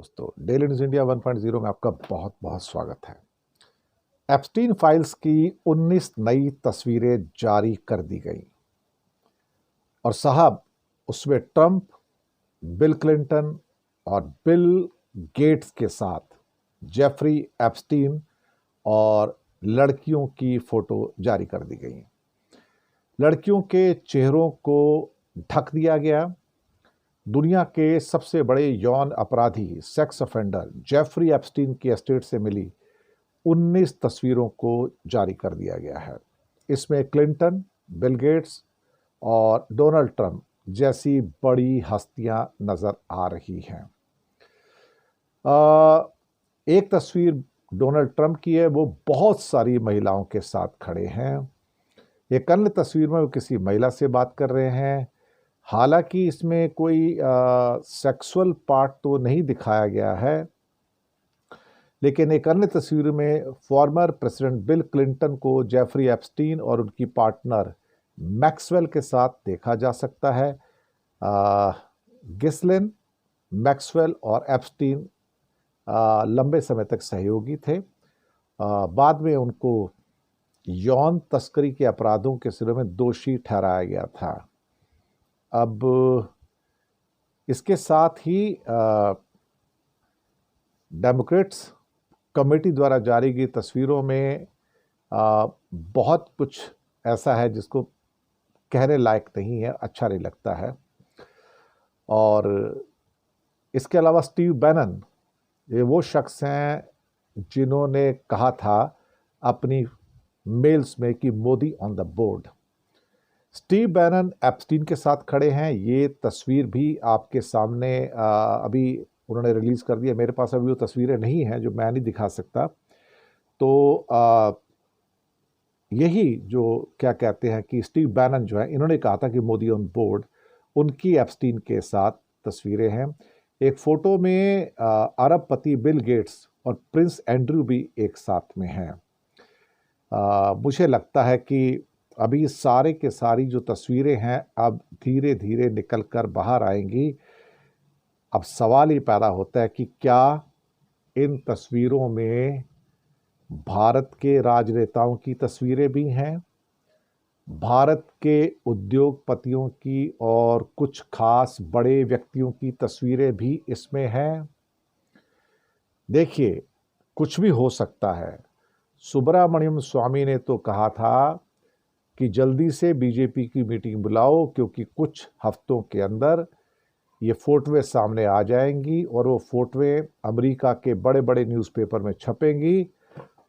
दोस्तों, daily news India 1.0 में आपका बहुत बहुत स्वागत है। एप्स्टीन फाइल्स की 19 नई तस्वीरें जारी कर दी गई और साहब उसमें ट्रंप, बिल क्लिंटन और बिल गेट्स के साथ जेफरी एप्स्टीन और लड़कियों की फोटो जारी कर दी गई। लड़कियों के चेहरों को ढक दिया गया। दुनिया के सबसे बड़े यौन अपराधी सेक्स ऑफेंडर जेफरी एप्स्टीन की एस्टेट से मिली 19 तस्वीरों को जारी कर दिया गया है। इसमें क्लिंटन, बिल गेट्स और डोनाल्ड ट्रंप जैसी बड़ी हस्तियां नजर आ रही हैं। एक तस्वीर डोनाल्ड ट्रंप की है, वो बहुत सारी महिलाओं के साथ खड़े हैं। एक अन्य तस्वीर में वो किसी महिला से बात कर रहे हैं। हालांकि इसमें कोई सेक्सुअल पार्ट तो नहीं दिखाया गया है, लेकिन एक अन्य तस्वीर में फॉर्मर प्रेसिडेंट बिल क्लिंटन को जेफरी एप्स्टीन और उनकी पार्टनर मैक्सवेल के साथ देखा जा सकता है। गिस्लिन, मैक्सवेल और एप्स्टीन लंबे समय तक सहयोगी थे। बाद में उनको यौन तस्करी के अपराधों के सिरे में दोषी ठहराया गया था। अब इसके साथ ही डेमोक्रेट्स कमेटी द्वारा जारी की तस्वीरों में बहुत कुछ ऐसा है जिसको कहने लायक नहीं है, अच्छा नहीं लगता है। और इसके अलावा स्टीव बैनन, ये वो शख्स हैं जिन्होंने कहा था अपनी मेल्स में कि Modi on the board. Steve Bannon Epstein के साथ खड़े हैं। ये तस्वीर भी आपके सामने अभी उन्होंने रिलीज कर दिया। मेरे पास अभी वो तस्वीरें नहीं हैं जो मैं नहीं दिखा सकता। तो यही जो क्या कहते हैं कि स्टीव बैनन जो है, इन्होंने कहा था कि मोदी ऑन बोर्ड, उनकी एप्स्टीन के साथ तस्वीरें हैं। एक फोटो में अरबपति बिल गेट्स और प्रिंस एंड्रयू भी एक साथ में हैं। मुझे लगता है कि अभी सारे के सारी जो तस्वीरें हैं अब धीरे धीरे निकल कर बाहर आएंगी। अब सवाल ये पैदा होता है कि क्या इन तस्वीरों में भारत के राजनेताओं की तस्वीरें भी हैं, भारत के उद्योगपतियों की और कुछ खास बड़े व्यक्तियों की तस्वीरें भी इसमें हैं। देखिए, कुछ भी हो सकता है। सुब्रमण्यम स्वामी ने तो कहा था कि जल्दी से बीजेपी की मीटिंग बुलाओ, क्योंकि कुछ हफ्तों के अंदर ये फोटोएं सामने आ जाएंगी और वो फोटोएं अमेरिका के बड़े बड़े न्यूज़पेपर में छपेंगी।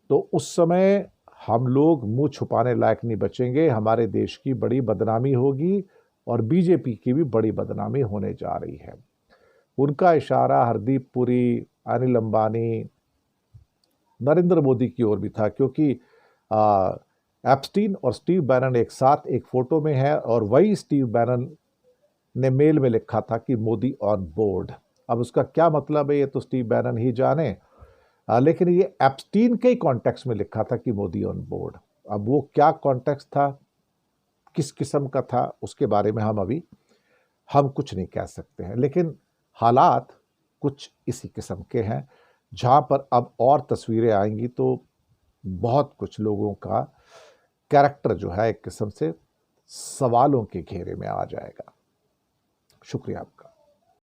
तो उस समय हम लोग मुंह छुपाने लायक नहीं बचेंगे। हमारे देश की बड़ी बदनामी होगी और बीजेपी की भी बड़ी बदनामी होने जा रही है। उनका इशारा हरदीप पुरी, अनिल अंबानी, नरेंद्र मोदी की ओर भी था, क्योंकि एप्स्टीन और स्टीव बैनन एक साथ एक फोटो में है और वही स्टीव बैनन ने मेल में लिखा था कि मोदी ऑन बोर्ड। अब उसका क्या मतलब है ये तो स्टीव बैनन ही जाने, लेकिन ये एप्स्टीन के कॉन्टेक्स्ट में लिखा था कि मोदी ऑन बोर्ड। अब वो क्या कॉन्टेक्स्ट था, किस किस्म का था, उसके बारे में हम कुछ नहीं कह सकते हैं। लेकिन हालात कुछ इसी किस्म के हैं, जहां पर अब और तस्वीरें आएंगी तो बहुत कुछ लोगों का कैरेक्टर जो है एक किस्म से सवालों के घेरे में आ जाएगा। शुक्रिया आपका।